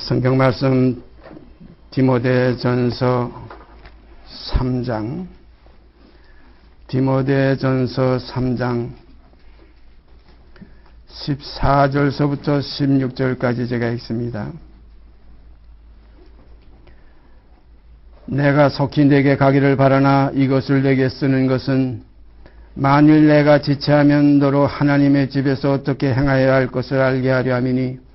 성경 말씀 디모데전서 3장 14절서부터 16절까지 제가 읽습니다. 내가 속히 내게 가기를 바라나 이것을 내게 쓰는 것은 만일 내가 지체하면 너로 하나님의 집에서 어떻게 행하여야 할 것을 알게 하려 함이니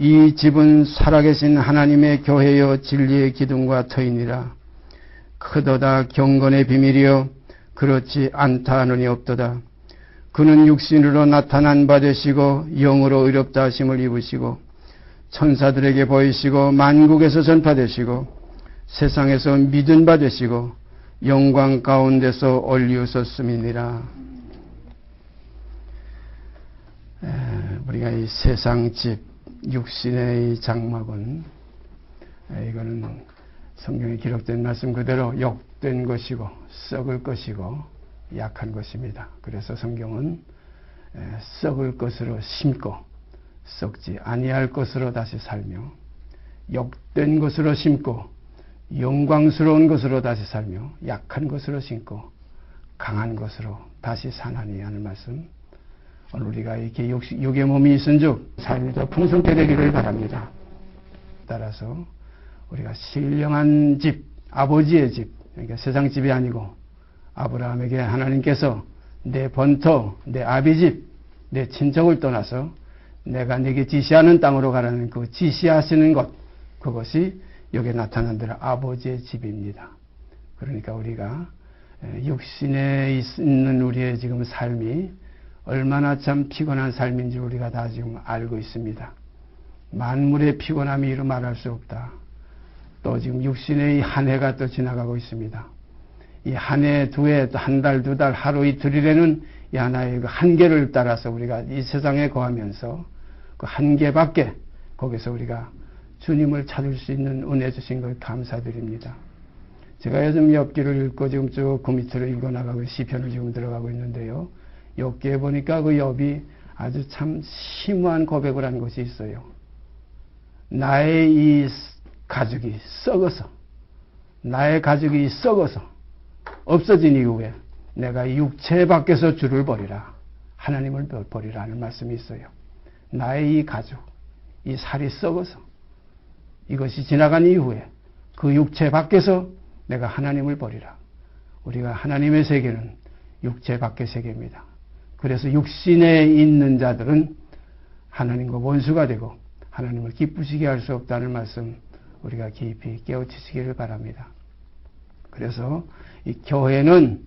이 집은 살아계신 하나님의 교회여 진리의 기둥과 터이니라. 크도다 경건의 비밀이여 그렇지 않다 하느니 없도다. 그는 육신으로 나타난 바 되시고 영으로 의롭다 하심을 입으시고 천사들에게 보이시고 만국에서 전파되시고 세상에서 믿은 바 되시고 영광 가운데서 올리우셨음이니라. 우리가 이 세상 집 육신의 이 장막은 이거는 성경에 기록된 말씀 그대로 욕된 것이고 썩을 것이고 약한 것입니다. 그래서 성경은 썩을 것으로 심고 썩지 아니할 것으로 다시 살며 욕된 것으로 심고 영광스러운 것으로 다시 살며 약한 것으로 심고 강한 것으로 다시 사나니 하는 말씀. 오늘 우리가 이렇게 육의 몸이 있은즉 삶이 더 풍성케 되기를 바랍니다. 따라서 우리가 신령한 집, 아버지의 집, 그러니까 세상 집이 아니고 아브라함에게 하나님께서 내 본토, 내 아비집, 내 친척을 떠나서 내가 네게 지시하는 땅으로 가라는 그 지시하시는 것, 그것이 여기에 나타난 대로 아버지의 집입니다. 그러니까 우리가 육신에 있는 우리의 지금 삶이 얼마나 참 피곤한 삶인지 우리가 다 지금 알고 있습니다. 만물의 피곤함이 이루 말할 수 없다. 또 지금 육신의 이 한 해가 또 지나가고 있습니다. 이 한 해, 두 해, 한 달, 두 달, 하루, 이틀이라는 이 하나의 그 한계를 따라서 우리가 이 세상에 거하면서 그 한계밖에 거기서 우리가 주님을 찾을 수 있는 은혜 주신 걸 감사드립니다. 제가 요즘 욥기를 읽고 지금 쭉 그 밑으로 읽어나가고 시편을 지금 들어가고 있는데요. 욥기에 보니까 그 욥이 아주 참 심오한 고백을 한 것이 있어요. 나의 이 가죽이 썩어서 나의 가죽이 썩어서 없어진 이후에 내가 육체 밖에서 주를 버리라. 하나님을 버리라 하는 말씀이 있어요. 나의 이 가죽, 이 살이 썩어서 이것이 지나간 이후에 그 육체 밖에서 내가 하나님을 버리라. 우리가 하나님의 세계는 육체 밖의 세계입니다. 그래서 육신에 있는 자들은 하나님과 원수가 되고 하나님을 기쁘시게 할 수 없다는 말씀 우리가 깊이 깨우치시기를 바랍니다. 그래서 이 교회는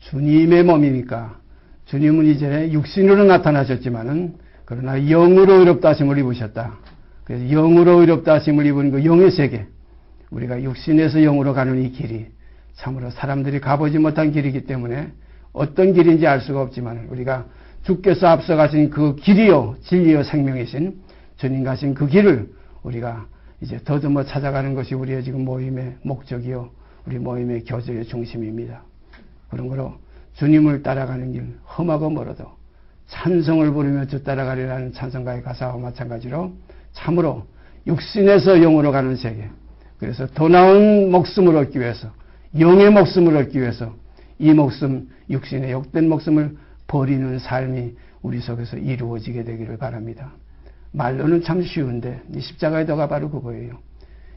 주님의 몸이니까 주님은 이제 육신으로 나타나셨지만은 그러나 영으로 의롭다 하심을 입으셨다. 그래서 영으로 의롭다 하심을 입은 그 영의 세계, 우리가 육신에서 영으로 가는 이 길이 참으로 사람들이 가보지 못한 길이기 때문에 어떤 길인지 알 수가 없지만 우리가 주께서 앞서가신 그 길이요 진리요 생명이신 주님 가신 그 길을 우리가 이제 더듬어 찾아가는 것이 우리의 지금 모임의 목적이요 우리 모임의 교제의 중심입니다. 그런 거로 주님을 따라가는 길 험하고 멀어도 찬송을 부르며 주 따라가리라는 찬송가의 가사와 마찬가지로 참으로 육신에서 영으로 가는 세계, 그래서 더 나은 목숨을 얻기 위해서 영의 목숨을 얻기 위해서 이 목숨, 육신의 욕된 목숨을 버리는 삶이 우리 속에서 이루어지게 되기를 바랍니다. 말로는 참 쉬운데 이 십자가의 도가 바로 그거예요.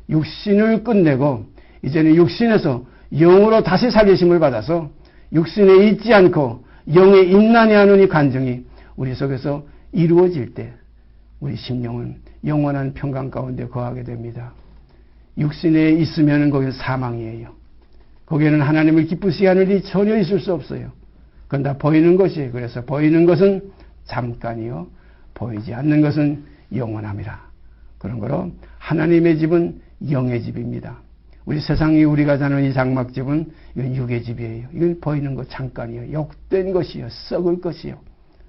육신을 끝내고 이제는 육신에서 영으로 다시 살리심을 받아서 육신에 있지 않고 영에 있나니 하는 이 간증이 우리 속에서 이루어질 때 우리 심령은 영원한 평강 가운데 거하게 됩니다. 육신에 있으면 거기는 사망이에요. 거기에는 하나님을 기쁘시게 하는 일이 전혀 있을 수 없어요. 그건 다 보이는 것이에요. 그래서 보이는 것은 잠깐이요 보이지 않는 것은 영원함이라. 그런 거로 하나님의 집은 영의 집입니다. 우리 세상이 우리가 사는 이 장막집은 이건 육의 집이에요. 이건 보이는 것 잠깐이요 욕된 것이요 썩을 것이요.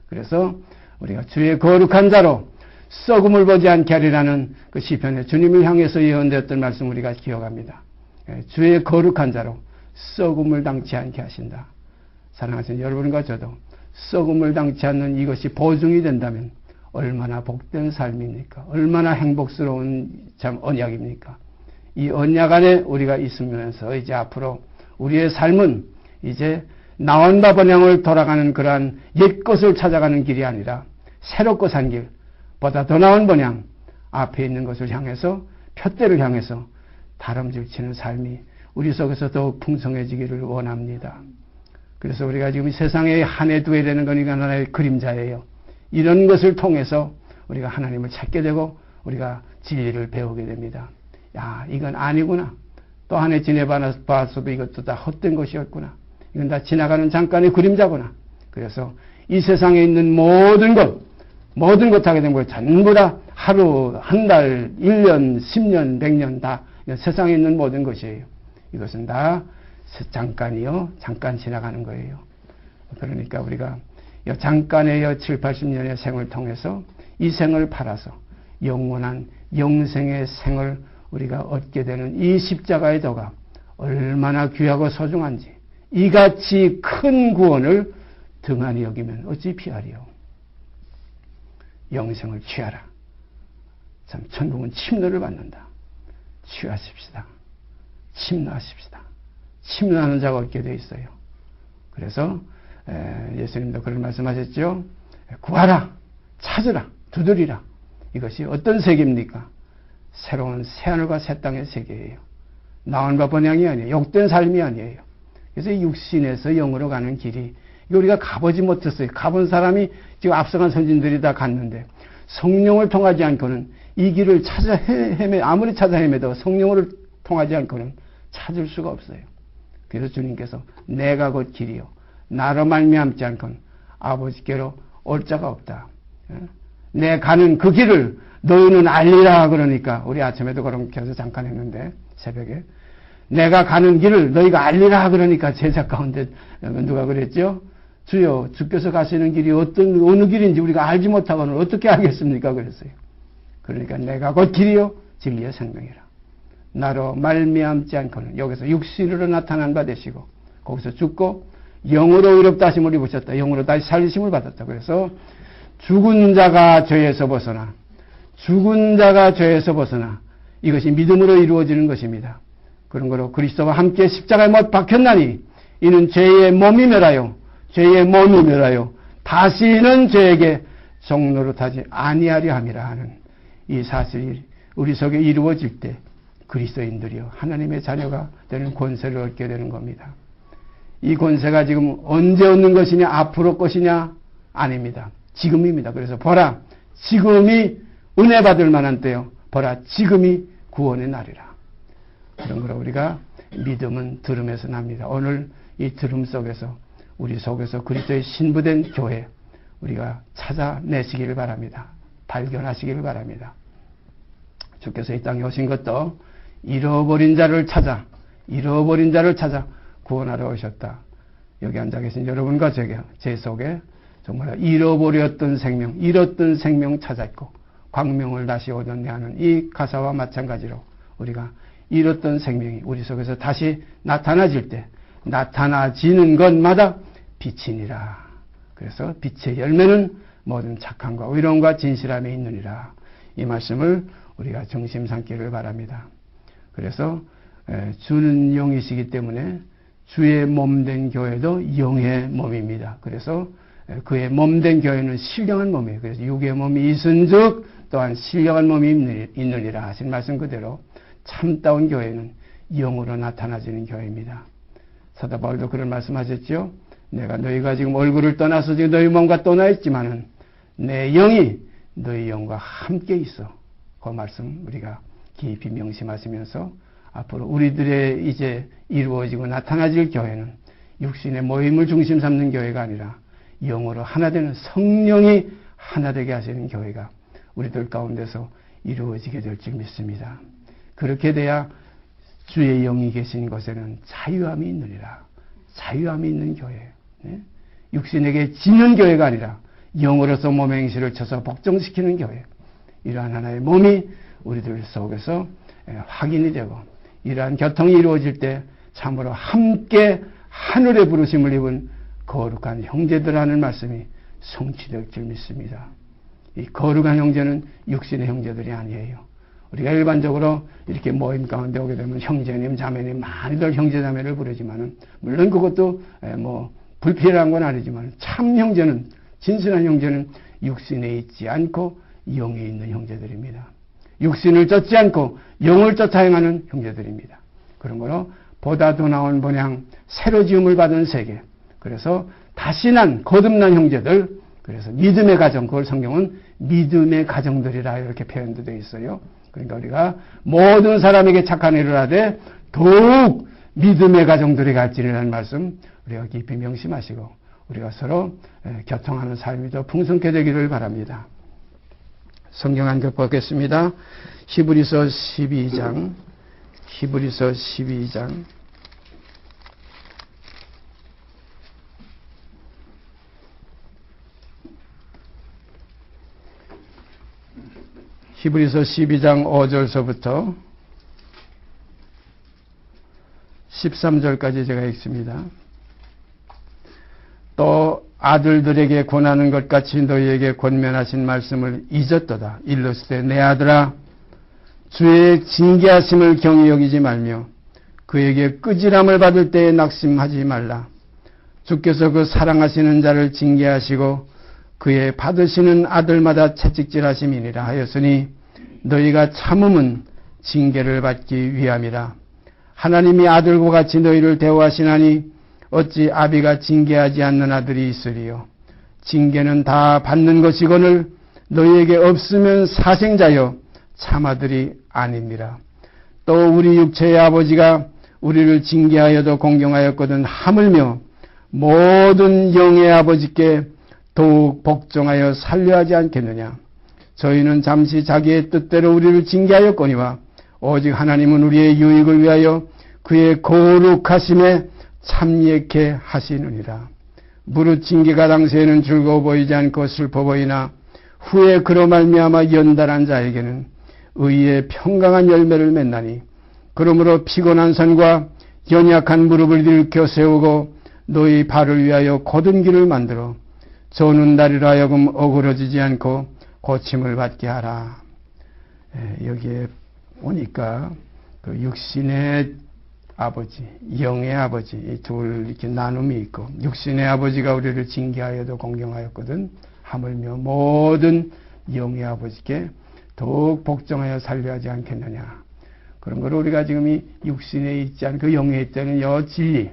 그래서 우리가 주의 거룩한 자로 썩음을 보지 않게 하리라는 그 시편에 주님을 향해서 예언되었던 말씀 우리가 기억합니다. 주의 거룩한 자로 썩음을 당치 않게 하신다. 사랑하시는 여러분과 저도 썩음을 당치 않는 이것이 보증이 된다면 얼마나 복된 삶입니까? 얼마나 행복스러운 참 언약입니까? 이 언약 안에 우리가 있으면서 이제 앞으로 우리의 삶은 이제 나온 바 번향을 돌아가는 그러한 옛것을 찾아가는 길이 아니라 새롭고 산 길, 보다 더 나은 번향, 앞에 있는 것을 향해서 표대를 향해서 다름질치는 삶이 우리 속에서 더욱 풍성해지기를 원합니다. 그래서 우리가 지금 세상에 한 해 두 해 되는 거니까 하나의 그림자예요. 이런 것을 통해서 우리가 하나님을 찾게 되고 우리가 진리를 배우게 됩니다. 야, 이건 아니구나. 또 한 해 지내봐서도 이것도 다 헛된 것이었구나. 이건 다 지나가는 잠깐의 그림자구나. 그래서 이 세상에 있는 모든 것 하게 된 걸 전부 다 하루, 한 달, 1년, 10년, 100년 다 세상에 있는 모든 것이에요. 이것은 다 잠깐이요. 잠깐 지나가는 거예요. 그러니까 우리가 잠깐의 7, 80년의 생을 통해서 이 생을 팔아서 영원한 영생의 생을 우리가 얻게 되는 이 십자가의 도가 얼마나 귀하고 소중한지 이같이 큰 구원을 등한히 여기면 어찌 피하리요. 영생을 취하라. 참 천국은 침노를 받는다. 취하십시다. 침노하십시다. 침노하는 자가 얻게 되어 있어요. 그래서 예수님도 그런 말씀하셨죠. 구하라, 찾으라, 두드리라. 이것이 어떤 세계입니까? 새로운 새하늘과 새 땅의 세계예요. 나온 바 번향이 아니에요. 욕된 삶이 아니에요. 그래서 육신에서 영으로 가는 길이 이거 우리가 가보지 못했어요. 가본 사람이 지금 앞서간 선진들이 다 갔는데 성령을 통하지 않고는 이 길을 찾아 아무리 찾아 헤매도 성령을 통하지 않고는 찾을 수가 없어요. 그래서 주님께서 내가 곧 길이요 나로 말미암지 않고는 아버지께로 올 자가 없다. 내 가는 그 길을 너희는 알리라. 그러니까 우리 아침에도 그렇게 해서 잠깐 했는데 새벽에 내가 가는 길을 너희가 알리라. 그러니까 제자 가운데 누가 그랬죠? 주여, 주께서 가시는 길이 어느 길인지 우리가 알지 못하고는 어떻게 알겠습니까? 그랬어요. 그러니까 내가 곧 길이요 진리의 생명이라. 나로 말미암지 않고는 여기서 육신으로 나타난 바 되시고 거기서 죽고 영으로 의롭다 하심을 입으셨다. 영으로 다시 살리심을 받았다. 그래서 죽은 자가 죄에서 벗어나 이것이 믿음으로 이루어지는 것입니다. 그런 거로 그리스도와 함께 십자가에 못 박혔나니 이는 죄의 몸이 멸하여 다시는 죄에게 종노릇하지 아니하려 함이라 하는 이 사실이 우리 속에 이루어질 때 그리스도인들이요 하나님의 자녀가 되는 권세를 얻게 되는 겁니다. 이 권세가 지금 언제 얻는 것이냐 앞으로 것이냐 아닙니다. 지금입니다. 그래서 보라 지금이 은혜 받을 만한 때요. 보라 지금이 구원의 날이라. 그런 거로 우리가 믿음은 들음에서 납니다. 오늘 이 들음 속에서 우리 속에서 그리스도의 신부된 교회 우리가 찾아내시기를 바랍니다. 발견하시기를 바랍니다. 주께서 이 땅에 오신 것도 잃어버린 자를 찾아 구원하러 오셨다. 여기 앉아 계신 여러분과 제 속에 정말 잃어버렸던 생명 찾았고 광명을 다시 얻었네 하는 이 가사와 마찬가지로 우리가 잃었던 생명이 우리 속에서 다시 나타나질 때 나타나지는 것마다 빛이니라. 그래서 빛의 열매는 모든 착함과 의로움과 진실함에 있느니라. 이 말씀을 우리가 정심 삼기를 바랍니다. 그래서 주는 영이시기 때문에 주의 몸된 교회도 영의 몸입니다. 그래서 그의 몸된 교회는 신령한 몸이에요. 그래서 육의 몸이 있은즉 또한 신령한 몸이 있느니라 하신 말씀 그대로 참다운 교회는 영으로 나타나지는 교회입니다. 사도 바울도 그런 말씀하셨죠. 내가 너희가 지금 얼굴을 떠나서 지금 너희 몸과 떠나 있지만은 내 영이 너희 영과 함께 있어. 그 말씀 우리가 깊이 명심하시면서 앞으로 우리들의 이제 이루어지고 나타나질 교회는 육신의 모임을 중심 삼는 교회가 아니라 영으로 하나 되는 성령이 하나 되게 하시는 교회가 우리들 가운데서 이루어지게 될 줄 믿습니다. 그렇게 돼야 주의 영이 계신 곳에는 자유함이 있느니라. 자유함이 있는 교회. 육신에게 지는 교회가 아니라 영으로서 몸의 행실을 쳐서 복종시키는 교회. 이러한 하나의 몸이 우리들 속에서 확인이 되고 이러한 교통이 이루어질 때 참으로 함께 하늘의 부르심을 입은 거룩한 형제들 하는 말씀이 성취될 줄 믿습니다. 이 거룩한 형제는 육신의 형제들이 아니에요. 우리가 일반적으로 이렇게 모임 가운데 오게 되면 형제님, 자매님, 많이들 형제, 자매를 부르지만은, 물론 그것도 불필요한 건 아니지만, 참 형제는, 진실한 형제는 육신에 있지 않고 영에 있는 형제들입니다. 육신을 쫓지 않고 영을 쫓아 행하는 형제들입니다. 그런 거로 보다 더 나은 본향, 새로 지음을 받은 세계, 그래서 다시 난 거듭난 형제들, 그래서 믿음의 가정, 그걸 성경은 믿음의 가정들이라 이렇게 표현도 되어 있어요. 그러니까 우리가 모든 사람에게 착한 일을 하되 더욱 믿음의 가정들이 갈지니라는 말씀 우리가 깊이 명심하시고 우리가 서로 교통하는 삶이 더 풍성케 되기를 바랍니다. 성경 한 절 보겠습니다. 히브리서 12장 히브리서 12장 히브리서 12장 5절서부터 13절까지 제가 읽습니다. 또 아들들에게 권하는 것 같이 너희에게 권면하신 말씀을 잊었도다. 일렀을 때 내 아들아 주의 징계하심을 경히 여기지 말며 그에게 끄지람을 받을 때에 낙심하지 말라. 주께서 그 사랑하시는 자를 징계하시고 그의 받으시는 아들마다 채찍질하심이니라 하였으니 너희가 참음은 징계를 받기 위함이라. 하나님이 아들과 같이 너희를 대우하시나니 어찌 아비가 징계하지 않는 아들이 있으리요. 징계는 다 받는 것이거늘 너희에게 없으면 사생자여 참아들이 아닙니다. 또 우리 육체의 아버지가 우리를 징계하여도 공경하였거든 하물며 모든 영의 아버지께 더욱 복종하여 살려하지 않겠느냐. 저희는 잠시 자기의 뜻대로 우리를 징계하였거니와 오직 하나님은 우리의 유익을 위하여 그의 거룩하심에 참여케 하시느니라. 무릇 징계가 당시에는 즐거워 보이지 않고 슬퍼 보이나 후에 그로 말미암아 연단한 자에게는 의의 평강한 열매를 맺나니 그러므로 피곤한 손과 연약한 무릎을 일으켜 세우고 너희 발을 위하여 곧은 길을 만들어 저는 다리로 하여금 어그러지지 않고 고침을 받게 하라. 여기에 오니까 그 육신의 아버지, 영의 아버지 이 둘 이렇게 나눔이 있고 육신의 아버지가 우리를 징계하여도 공경하였거든 하물며 모든 영의 아버지께 더욱 복종하여 살려하지 않겠느냐. 그런 걸 우리가 지금 이 육신에 있지 않고 영에 있다는 여 진리,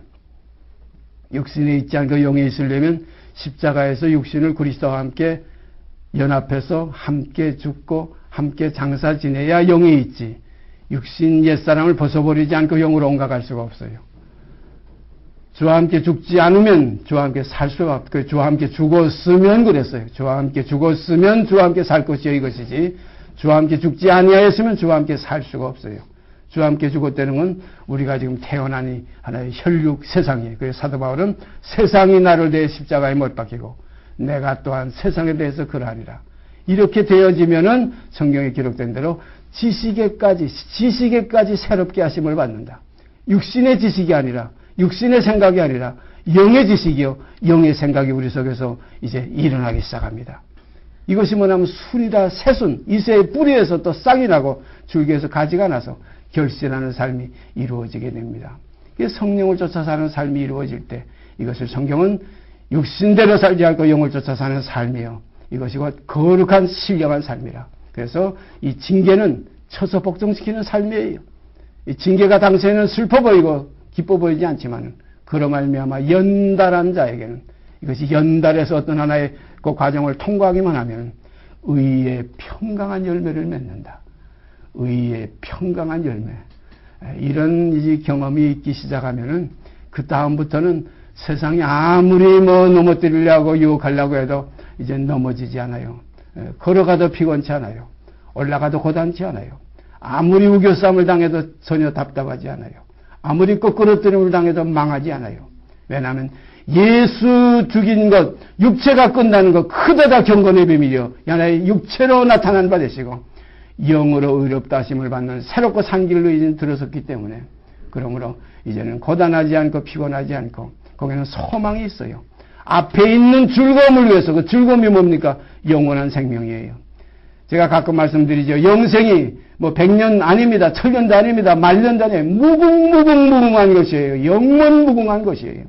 육신에 있지 않고 영에 있으려면 십자가에서 육신을 그리스도와 함께 연합해서 함께 죽고 함께 장사 지내야 영에 있지. 육신 옛사람을 벗어버리지 않고 영으로 옮겨갈 수가 없어요. 주와 함께 죽지 않으면 주와 함께 살 수가 없고 주와 함께 죽었으면 그랬어요. 주와 함께 죽었으면 주와 함께 살 것이요 이것이지 주와 함께 죽지 아니하였으면 주와 함께 살 수가 없어요. 주와 함께 죽었다는 건 우리가 지금 태어나니 하나의 혈육 세상이에요. 그래서 사도 바울은 세상이 나를 대해 십자가에 못 박히고 내가 또한 세상에 대해서 그러하리라. 이렇게 되어지면은 성경에 기록된 대로 지식에까지 새롭게 하심을 받는다. 육신의 지식이 아니라 육신의 생각이 아니라 영의 지식이요 영의 생각이 우리 속에서 이제 일어나기 시작합니다. 이것이 뭐냐면 순이라 새순 이새의 뿌리에서 또 싹이 나고 줄기에서 가지가 나서 결실하는 삶이 이루어지게 됩니다. 성령을 쫓아 사는 삶이 이루어질 때 이것을 성경은 육신대로 살지 않고 영을 쫓아 사는 삶이요 이것이 곧 거룩한 신령한 삶이라. 그래서 이 징계는 쳐서 복종시키는 삶이에요. 이 징계가 당시에는 슬퍼 보이고 기뻐 보이지 않지만 그로 말미암아 연달한 자에게는 이것이 연달해서 어떤 하나의 그 과정을 통과하기만 하면 의의 평강한 열매를 맺는다. 의의 평강한 열매. 이런 이 경험이 있기 시작하면은 그 다음부터는 세상이 아무리 넘어뜨리려고 유혹하려고 해도 이제 넘어지지 않아요. 걸어가도 피곤치 않아요. 올라가도 고단치 않아요. 아무리 우겨싸움을 당해도 전혀 답답하지 않아요. 아무리 거꾸러뜨림을 당해도 망하지 않아요. 왜냐하면 예수 죽인 것, 육체가 끝나는 것 크다다 경건의 비밀이요 하나의 육체로 나타난 바 되시고 영으로 의롭다 하심을 받는 새롭고 산 길로 이제 들어섰기 때문에 그러므로 이제는 고단하지 않고 피곤하지 않고 거기는 소망이 있어요. 앞에 있는 즐거움을 위해서. 그 즐거움이 뭡니까? 영원한 생명이에요. 제가 가끔 말씀드리죠. 영생이 뭐 100년 아닙니다. 1000년도 아닙니다. 말년도 아니에요. 무궁무궁한 것이에요. 영원무궁한 것이에요.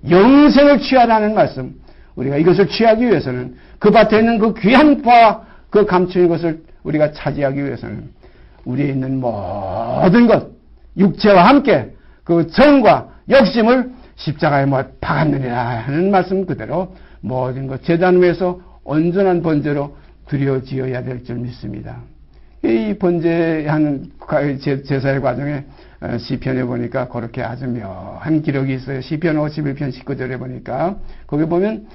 영생을 취하라는 말씀. 우리가 이것을 취하기 위해서는 그 밭에 있는 그 귀한 바, 그 감추인 것을 우리가 차지하기 위해서는 우리에 있는 모든 것, 육체와 함께 그 정과 욕심을 십자가에 못 박았느니라 하는 말씀 그대로 모든 것 제단 위에서 온전한 번제로 드려지어야 될 줄 믿습니다. 이 번제하는 제사의 과정에 시편에 보니까 그렇게 아주 묘한 기록이 있어요. 시편 51편 19절에 보니까 거기 보면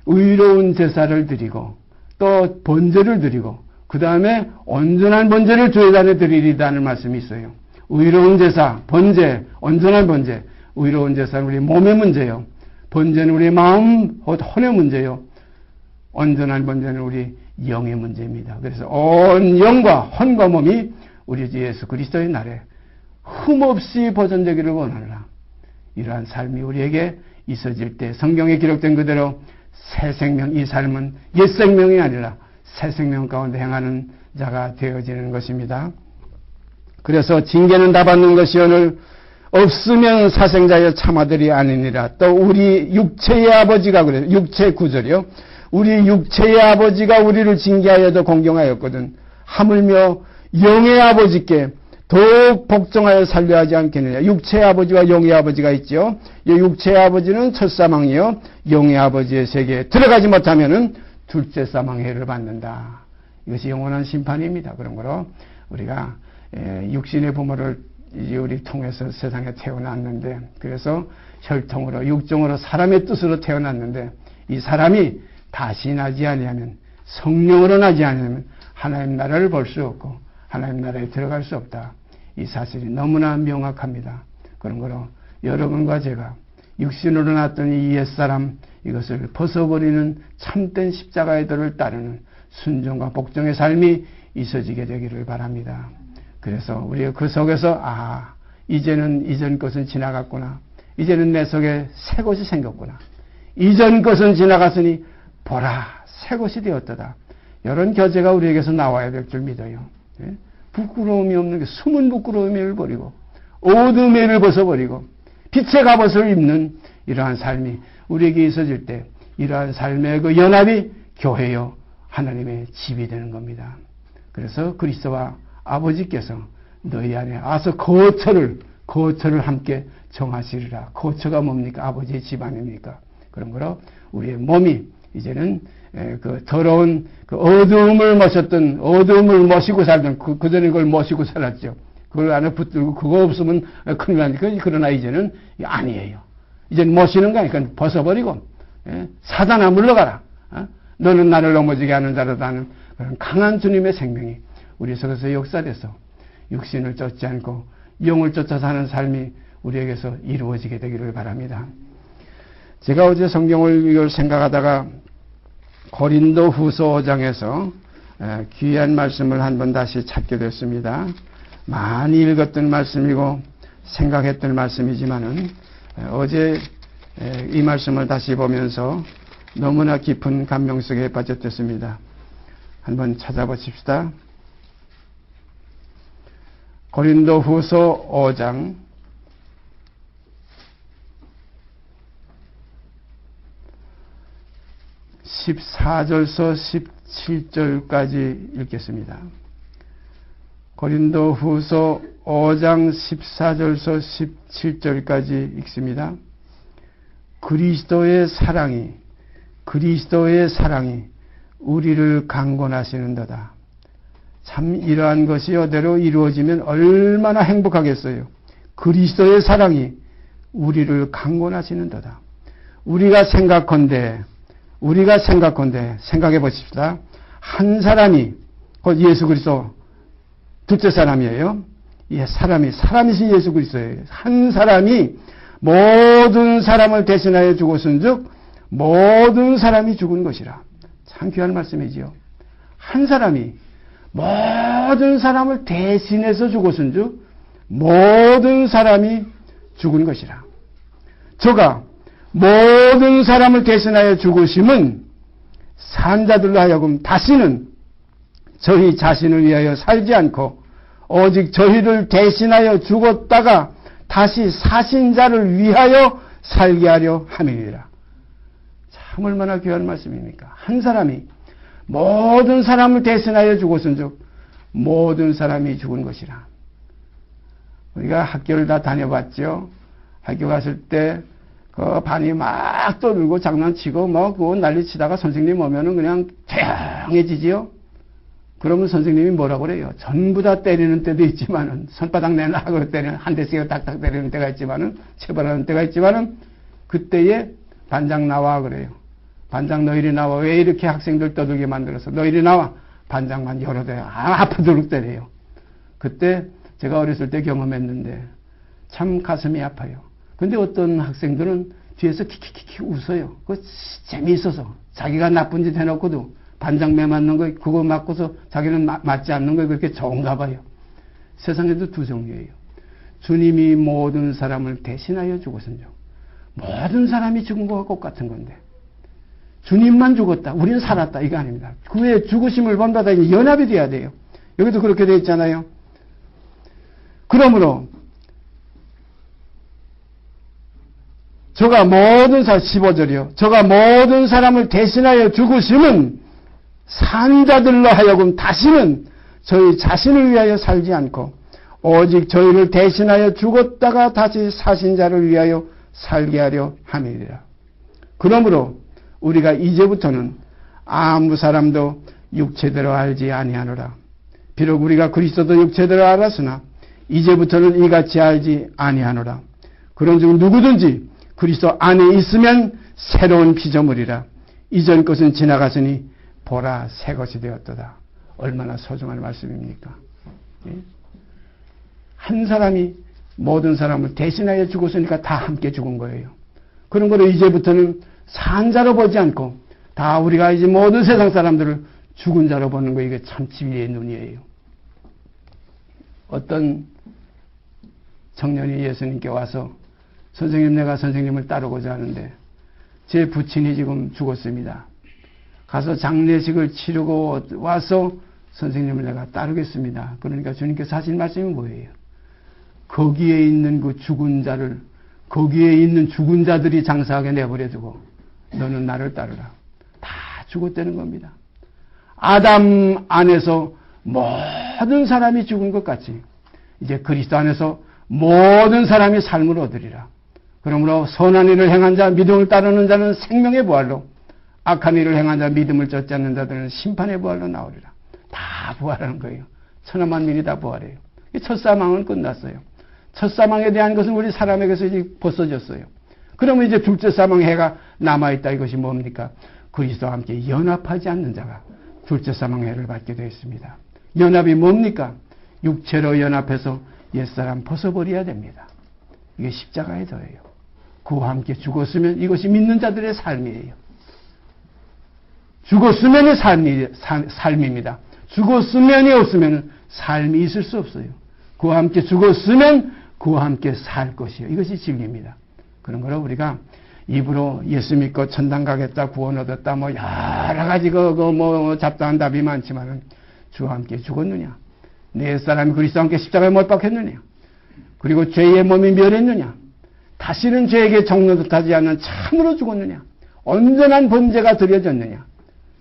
의로운 제사를 드리고 또 번제를 드리고 그 다음에 온전한 번제를 주의 안에 드리리다는 말씀이 있어요. 의로운 제사, 번제, 온전한 번제. 의로운 제사는 우리 몸의 문제요. 번제는 우리 마음, 혼의 문제요. 온전한 번제는 우리 영의 문제입니다. 그래서 온 영과 혼과 몸이 우리 주 예수 그리스도의 날에 흠없이 보존되기를 원하노라. 이러한 삶이 우리에게 있어질 때 성경에 기록된 그대로 새 생명, 이 삶은 옛 생명이 아니라 새 생명 가운데 행하는 자가 되어지는 것입니다. 그래서 징계는 다 받는 것이오늘 없으면 사생자여 참아들이 아니니라. 또 우리 육체의 아버지가 그래요. 육체 구절이요. 우리 육체의 아버지가 우리를 징계하여도 공경하였거든. 하물며 영의 아버지께 더욱 복종하여 살려 하지 않겠느냐. 육체의 아버지와 영의 아버지가 있죠. 이 육체의 아버지는 첫 사망이요. 영의 아버지의 세계에 들어가지 못하면은 둘째 사망해를 받는다. 이것이 영원한 심판입니다. 그런 거로 우리가 육신의 부모를 우리 통해서 세상에 태어났는데, 그래서 혈통으로 육종으로 사람의 뜻으로 태어났는데, 이 사람이 다시 나지 아니하면, 성령으로 나지 아니하면 하나님 나라를 볼 수 없고 하나님 나라에 들어갈 수 없다. 이 사실이 너무나 명확합니다. 그런 거로 여러분과 제가 육신으로 났던 이 옛사람, 이것을 벗어버리는 참된 십자가의 도를 따르는 순종과 복종의 삶이 있어지게 되기를 바랍니다. 그래서 우리가 그 속에서 이제는 이전 것은 지나갔구나. 이제는 내 속에 새 것이 생겼구나. 이전 것은 지나갔으니 보라 새 것이 되었도다. 이런 교제가 우리에게서 나와야 될 줄 믿어요. 부끄러움이 없는 게 숨은 부끄러움을 버리고 어둠의 일을 벗어버리고 빛의 갑옷을 입는 이러한 삶이 우리에게 있어질 때 이러한 삶의 그 연합이 교회요 하나님의 집이 되는 겁니다. 그래서 그리스도와 아버지께서 너희 안에 와서 거처를 함께 정하시리라. 거처가 뭡니까? 아버지의 집 아닙니까? 그런 거로 우리의 몸이 이제는 그 더러운 그 어두움을 모시고 살던 그전에 그걸 모시고 살았죠. 그걸 안에 붙들고 그거 없으면 큰일 나니까. 그러나 이제는 아니에요. 이제는 모시는 거니까 벗어버리고 사단아 물러가라. 너는 나를 넘어지게 하는 자로다 하는 그런 강한 주님의 생명이 우리 속에서 역사돼서 육신을 쫓지 않고 영을 쫓아 사는 삶이 우리에게서 이루어지게 되기를 바랍니다. 제가 어제 성경을 이걸 생각하다가 고린도 후서 5장에서 귀한 말씀을 한번 다시 찾게 됐습니다. 많이 읽었던 말씀이고 생각했던 말씀이지만은 어제 이 말씀을 다시 보면서 너무나 깊은 감명 속에 빠졌습니다. 한번 찾아보십시다. 고린도 후서 5장 14절서 17절까지 읽겠습니다. 고린도 후서 5장 14절서 17절까지 읽습니다. 그리스도의 사랑이 우리를 강권하시는도다. 참 이러한 것이 이대로 이루어지면 얼마나 행복하겠어요. 그리스도의 사랑이 우리를 강권하시는도다. 우리가 생각컨대 생각해 보십시다. 한 사람이 곧 예수 그리스도 둘째 사람이에요. 예, 사람이신 예수 그리스도예요. 한 사람이 모든 사람을 대신하여 죽었은즉 모든 사람이 죽은 것이라. 참 귀한 말씀이지요. 한 사람이 모든 사람을 대신해서 죽었은즉 모든 사람이 죽은 것이라. 저가 모든 사람을 대신하여 죽으심은 산자들로 하여금 다시는 저희 자신을 위하여 살지 않고 오직 저희를 대신하여 죽었다가 다시 사신 자를 위하여 살게 하려 함이니라. 참 얼마나 귀한 말씀입니까? 한 사람이 모든 사람을 대신하여 죽었은즉 모든 사람이 죽은 것이라. 우리가 학교를 다 다녀봤죠. 학교 갔을 때 그 반이 막 떠들고 장난치고 뭐 그거 난리치다가 선생님 오면은 그냥 조용해지지요. 그러면 선생님이 뭐라고 그래요? 전부 다 때리는 때도 있지만은 손바닥 내놔고 때리는 한 대씩 딱딱 때리는 때가 있지만은 체벌하는 때가 있지만은 그때에 반장 나와 그래요. 반장 너희리 나와. 왜 이렇게 학생들 떠들게 만들어서 너희리 나와. 반장만 여러 대 아프도록 때려요. 그때 제가 어렸을 때 경험했는데 참 가슴이 아파요. 근데 어떤 학생들은 뒤에서 키키키키 웃어요. 그거 재미있어서 자기가 나쁜 짓 해놓고도 반장 매 맞는 거 그거 맞고서 자기는 맞지 않는 거 그렇게 좋은가 봐요. 세상에도 두 종류예요. 주님이 모든 사람을 대신하여 죽었은즉 모든 사람이 죽은 것과 똑같은 건데 주님만 죽었다. 우리는 살았다. 이거 아닙니다. 그의 죽으심을 본받아 연합이 돼야 돼요. 여기도 그렇게 되어 있잖아요. 그러므로 저가 모든 사람 15절이요. 저가 모든 사람을 대신하여 죽으심은 산자들로 하여금 다시는 저희 자신을 위하여 살지 않고 오직 저희를 대신하여 죽었다가 다시 사신 자를 위하여 살게 하려 함이니라. 그러므로 우리가 이제부터는 아무 사람도 육체대로 알지 아니하노라. 비록 우리가 그리스도도 육체대로 알았으나 이제부터는 이같이 알지 아니하노라. 그런즉 누구든지 그리스도 안에 있으면 새로운 피조물이라. 이전 것은 지나갔으니 보라 새 것이 되었도다. 얼마나 소중한 말씀입니까? 한 사람이 모든 사람을 대신하여 죽었으니까 다 함께 죽은 거예요. 그런 거로 이제부터는 산 자로 보지 않고 다 우리가 이제 모든 세상 사람들을 죽은 자로 보는 거 이게 참 진리의 눈이에요. 어떤 청년이 예수님께 와서 선생님 내가 선생님을 따르고자 하는데 제 부친이 지금 죽었습니다. 가서 장례식을 치르고 와서 선생님을 내가 따르겠습니다. 그러니까 주님께서 하신 말씀이 뭐예요? 거기에 있는 그 죽은 자를 거기에 있는 죽은 자들이 장사하게 내버려두고 너는 나를 따르라. 다 죽었다는 겁니다. 아담 안에서 모든 사람이 죽은 것 같이 이제 그리스도 안에서 모든 사람이 삶을 얻으리라. 그러므로 선한 일을 행한 자, 믿음을 따르는 자는 생명의 부활로, 악한 일을 행한 자, 믿음을 쫓지 않는 자들은 심판의 부활로 나오리라. 다 부활하는 거예요. 천하만민이 다 부활해요. 첫 사망은 끝났어요. 첫 사망에 대한 것은 우리 사람에게서 이제 벗어졌어요. 그러면 이제 둘째 사망의 해가 남아있다. 이것이 뭡니까? 그리스도와 함께 연합하지 않는 자가 둘째 사망의 해를 받게 되어 있습니다. 연합이 뭡니까? 육체로 연합해서 옛사람 벗어버려야 됩니다. 이게 십자가의 도예요. 그와 함께 죽었으면 이것이 믿는 자들의 삶이에요. 죽었으면의 삶입니다. 죽었으면이 없으면 삶이 있을 수 없어요. 그와 함께 죽었으면 그와 함께 살 것이요. 이것이 진리입니다. 그런 거로 우리가 입으로 예수 믿고 천당 가겠다, 구원 얻었다, 뭐 여러 가지 뭐 잡다한 답이 많지만은 주와 함께 죽었느냐? 내 사람이 그리스도와 함께 십자가에 못 박혔느냐? 그리고 죄의 몸이 멸했느냐? 다시는 죄에게 정노릇하지 않는 참으로 죽었느냐? 온전한 번제가 드려졌느냐?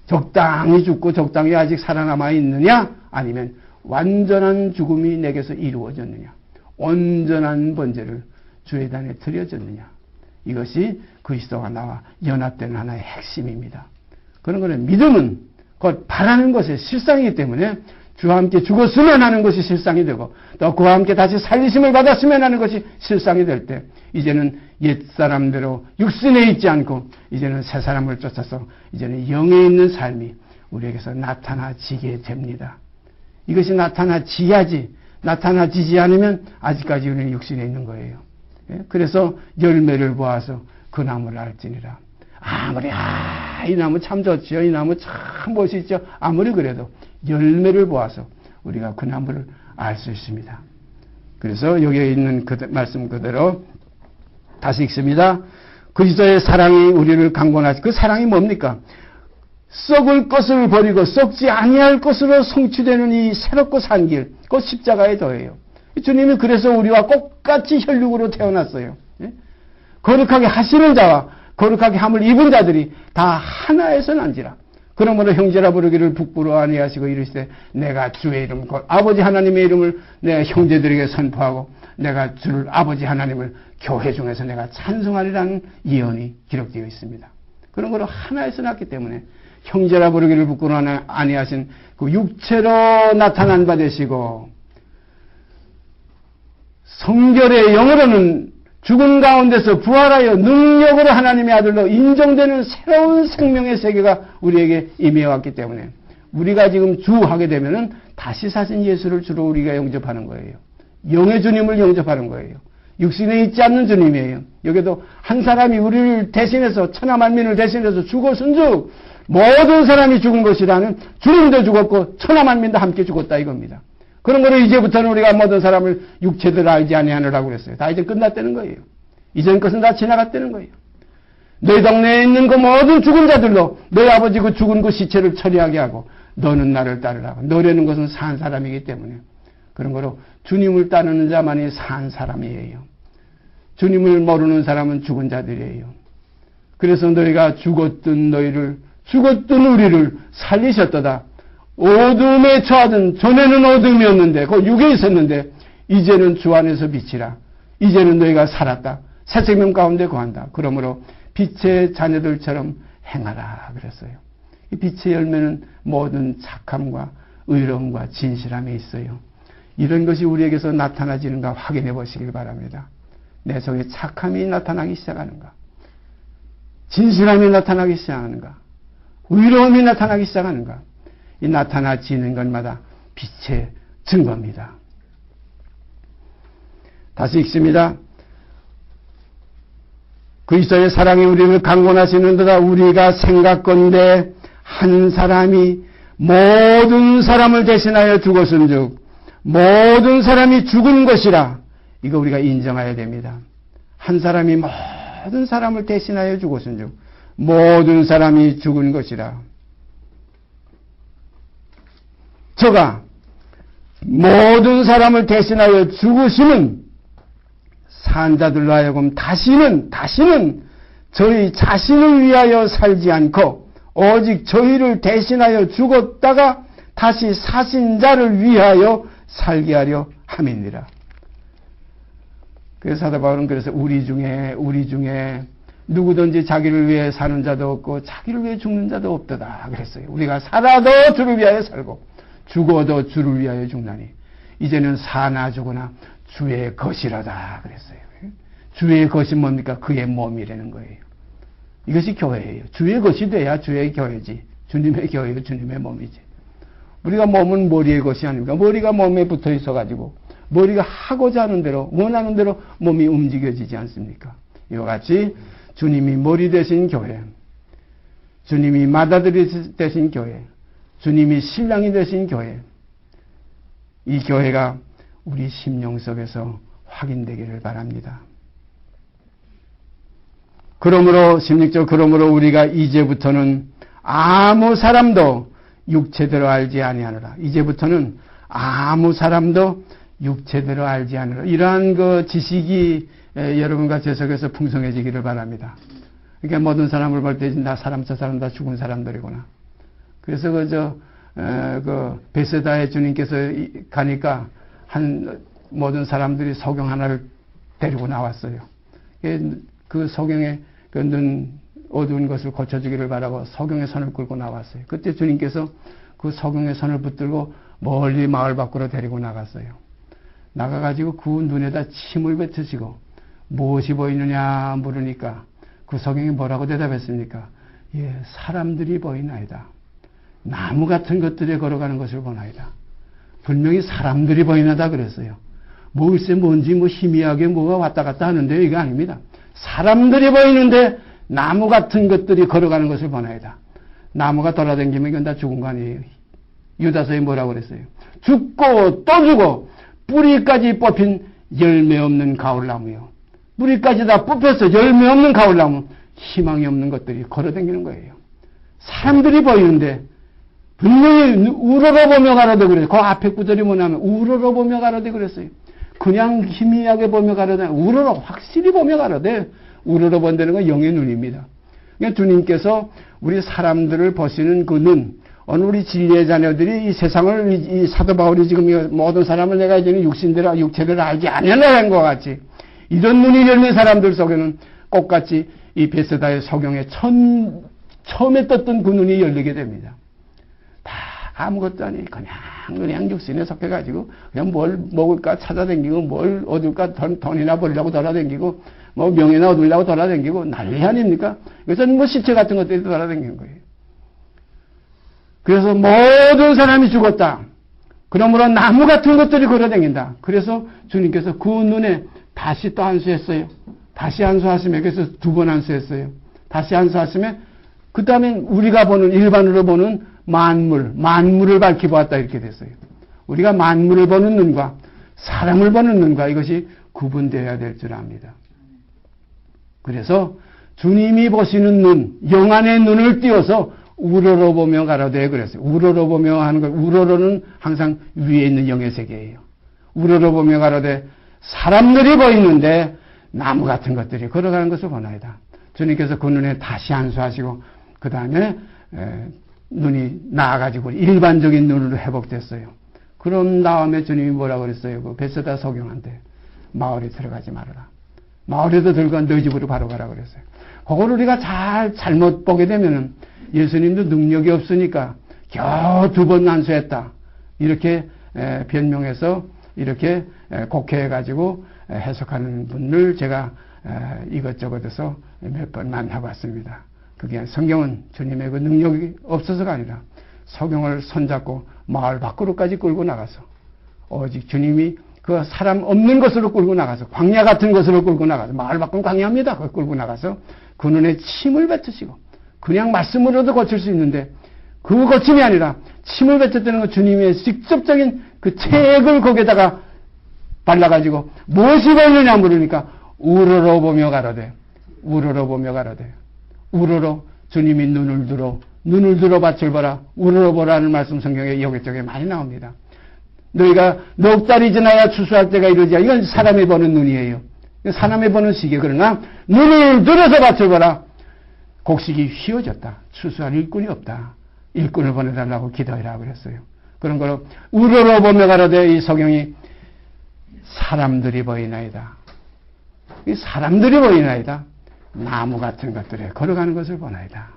적당히 죽고 적당히 아직 살아남아 있느냐? 아니면 완전한 죽음이 내게서 이루어졌느냐? 온전한 번제를 주의 단에 드려졌느냐? 이것이 그리스도와 나와 연합되는 하나의 핵심입니다. 그런 거는 믿음은 곧 바라는 것의 실상이기 때문에 주와 함께 죽었으면 하는 것이 실상이 되고 또 그와 함께 다시 살리심을 받았으면 하는 것이 실상이 될 때 이제는 옛사람대로 육신에 있지 않고 이제는 새 사람을 쫓아서 이제는 영에 있는 삶이 우리에게서 나타나지게 됩니다. 이것이 나타나지야지 나타나지지 않으면 아직까지 우리는 육신에 있는 거예요. 그래서 열매를 보아서 그 나무를 알지니라. 아무리 이 나무 참 좋지요. 이 나무 참 멋있죠. 아무리 그래도 열매를 보아서 우리가 그 나무를 알 수 있습니다. 그래서 여기에 있는 그 말씀 그대로 다시 읽습니다. 그리스도의 사랑이 우리를 강권하시. 그 사랑이 뭡니까? 썩을 것을 버리고 썩지 아니할 것으로 성취되는 이 새롭고 산 길, 그 십자가의 도예요. 주님이 그래서 우리와 똑같이 혈육으로 태어났어요. 거룩하게 하시는 자와 거룩하게 함을 입은 자들이 다 하나에서 난지라. 그러므로 형제라 부르기를 부끄러워 아니하시고 이르시되 내가 주의 이름 곧 아버지 하나님의 이름을 내 형제들에게 선포하고 내가 주를 아버지 하나님을 교회 중에서 내가 찬송하리라는 예언이 기록되어 있습니다. 그런 거로 하나에서 났기 때문에 형제라 부르기를 부끄러워 아니하신 그 육체로 나타난 바 되시고 성결의 영으로는 죽은 가운데서 부활하여 능력으로 하나님의 아들로 인정되는 새로운 생명의 세계가 우리에게 임해왔기 때문에 우리가 지금 주하게 되면은 다시 사신 예수를 주로 우리가 영접하는 거예요. 영의 주님을 영접하는 거예요. 육신에 있지 않는 주님이에요. 여기도 한 사람이 우리를 대신해서 천하 만민을 대신해서 죽었은즉 모든 사람이 죽은 것이라는 주님도 죽었고 천하 만민도 함께 죽었다 이겁니다. 그런 거로 이제부터는 우리가 모든 사람을 육체대로 알지 아니하느라고 그랬어요. 다 이제 끝났다는 거예요. 이전 것은 다 지나갔다는 거예요. 너희 동네에 있는 그 모든 죽은 자들로 너희 아버지 그 죽은 그 시체를 처리하게 하고 너는 나를 따르라고. 너라는 것은 산 사람이기 때문에 그런 거로 주님을 따르는 자만이 산 사람이에요. 주님을 모르는 사람은 죽은 자들이에요. 그래서 너희가 죽었던 우리를 살리셨도다. 어둠에 처하던 전에는 어둠이었는데 그 육에 있었는데 이제는 주 안에서 빛이라. 이제는 너희가 살았다. 새 생명 가운데 거한다. 그러므로 빛의 자녀들처럼 행하라 그랬어요. 이 빛의 열매는 모든 착함과 의로움과 진실함에 있어요. 이런 것이 우리에게서 나타나지는가 확인해 보시길 바랍니다. 내 속에 착함이 나타나기 시작하는가? 진실함이 나타나기 시작하는가? 의로움이 나타나기 시작하는가? 이 나타나지는 것마다 빛의 증거입니다. 다시 읽습니다. 그리스도의 사랑이 우리를 강권하시는도다. 우리가 생각건대 한 사람이 모든 사람을 대신하여 죽었은즉 모든 사람이 죽은 것이라. 이거 우리가 인정해야 됩니다. 한 사람이 모든 사람을 대신하여 죽었은즉 모든 사람이 죽은 것이라. 저가 모든 사람을 대신하여 죽으시는 산자들로 하여금 다시는 저희 자신을 위하여 살지 않고 오직 저희를 대신하여 죽었다가 다시 사신 자를 위하여 살게 하려 함이니라. 그래서 사도 바울은 그래서 우리 중에 누구든지 자기를 위해 사는 자도 없고 자기를 위해 죽는 자도 없도다 그랬어요. 우리가 살아도 주를 위하여 살고 죽어도 주를 위하여 죽나니 이제는 사나 죽으나 주의 것이라다 그랬어요. 주의 것이 뭡니까? 그의 몸이라는 거예요. 이것이 교회예요. 주의 것이 돼야 주의 교회지. 주님의 교회요. 주님의 몸이지. 우리가 몸은 머리의 것이 아닙니까? 머리가 몸에 붙어 있어가지고 머리가 하고자 하는 대로 원하는 대로 몸이 움직여지지 않습니까? 이와 같이 주님이 머리 되신 교회, 주님이 맏아들이 되신 교회, 주님이 신랑이 되신 교회, 이 교회가 우리 심령 속에서 확인되기를 바랍니다. 그러므로 우리가 이제부터는 아무 사람도 육체대로 알지 아니하노라. 이제부터는 아무 사람도 육체대로 알지 않으라. 이러한 그 지식이 여러분과 제 속에서 풍성해지기를 바랍니다. 그러니까 모든 사람을 볼 때 나 사람 저 사람 다 죽은 사람들이구나. 그래서 그 베세다에 주님께서 가니까 모든 사람들이 소경 하나를 데리고 나왔어요. 그 소경의 그 눈 어두운 것을 고쳐주기를 바라고 소경의 손을 끌고 나왔어요. 그때 주님께서 그 소경의 손을 붙들고 멀리 마을 밖으로 데리고 나갔어요. 나가가지고 그 눈에다 침을 뱉으시고 무엇이 보이느냐 물으니까 그 소경이 뭐라고 대답했습니까? 예, 사람들이 보이나이다. 나무 같은 것들에 걸어가는 것을 보나이다. 분명히 사람들이 보이나다 그랬어요. 글쎄 뭔지 희미하게 뭐가 왔다 갔다 하는데요. 이거 아닙니다. 사람들이 보이는데 나무 같은 것들이 걸어가는 것을 보나이다. 나무가 돌아다니면 이건 다 죽은 거 아니에요. 유다서에 뭐라고 그랬어요? 죽고 또 죽고 뿌리까지 뽑힌 열매 없는 가을나무요. 뿌리까지 다 뽑혀서 열매 없는 가을나무, 희망이 없는 것들이 걸어다니는 거예요. 사람들이 보이는데 분명히 우러러보며 가라되 그랬어요. 그 앞에 구절이 뭐냐면 우러러보며 가라되 그랬어요. 그냥 희미하게 보며 가라되 우러러 확실히 보며 가라되 우러러본다는 건 영의 눈입니다. 그러니까 주님께서 우리 사람들을 보시는 그 눈, 어느 우리 진리의 자녀들이 이 세상을 이 사도 바울이 지금 모든 사람을 내가 이제는 육체를 알지 않으려는 것 같이 이런 눈이 열린 사람들 속에는 꽃같이 이 베세다의 소경에 처음에 떴던 그 눈이 열리게 됩니다. 다 아무것도 아니 그냥 육신에 속해가지고 그냥 뭘 먹을까 찾아다니고 뭘 얻을까 돈이나 벌려고 돌아다니고 뭐 명예나 얻으려고 돌아다니고 난리 아닙니까? 그래서는 뭐 시체 같은 것들이 돌아다니는 거예요. 그래서 모든 사람이 죽었다. 그러므로 나무 같은 것들이 걸어다닌다. 그래서 주님께서 그 눈에 다시 또 안수했어요. 다시 안수하시며 그래서 2번 안수했어요. 다시 안수하시며 그 다음에 우리가 보는 일반으로 보는 만물을 밝히 보았다 이렇게 됐어요. 우리가 만물을 보는 눈과 사람을 보는 눈과 이것이 구분되어야 될 줄 압니다. 그래서 주님이 보시는 눈, 영안의 눈을 띄워서 우러러보며 가라되 그랬어요. 우러러보며 하는 것, 우러러는 항상 위에 있는 영의 세계예요. 우러러보며 가라되 사람들이 보이는데 나무 같은 것들이 걸어가는 것을 보나이다. 주님께서 그 눈에 다시 안수하시고 그 다음에 눈이 나아가지고 일반적인 눈으로 회복됐어요. 그런 다음에 주님이 뭐라고 그랬어요? 그 베세다 소경한테 마을에 들어가지 말아라. 마을에도 들어가 너희 집으로 바로 가라 그랬어요. 그걸 우리가 잘못 보게 되면은 예수님도 능력이 없으니까 겨우 2번 안수했다. 이렇게 변명해서 이렇게 곡해가지고 해석하는 분을 제가 이것저것에서 몇 번 만나봤습니다. 그게 성경은 주님의 그 능력이 없어서가 아니라 소경을 손잡고 마을 밖으로까지 끌고 나가서 오직 주님이 그 사람 없는 곳으로 끌고 나가서 광야 같은 곳으로 끌고 나가서 마을 밖은 광야입니다. 그걸 끌고 나가서 그 눈에 침을 뱉으시고 그냥 말씀으로도 고칠 수 있는데 그 고침이 아니라 침을 뱉었다는 건 주님의 직접적인 그 책을 거기에다가 발라가지고 무엇이 보이느냐 물으니까 우러러보며 가라되 우러러 주님이 눈을 들어 밭을 보라 우러러보라는 말씀 성경에 여기저기 많이 나옵니다. 너희가 넉 달이 지나야 추수할 때가 이르지 이건 사람이 보는 눈이에요. 사람이 보는 시계. 그러나 눈을 들어서 밭을 보라. 곡식이 휘어졌다. 추수할 일꾼이 없다. 일꾼을 보내달라고 기도해라 그랬어요. 그런 거로 우러러보며 가라되 이 소경이 사람들이 보이나이다. 이 사람들이 보이나이다. 나무 같은 것들에 걸어가는 것을 보나이다.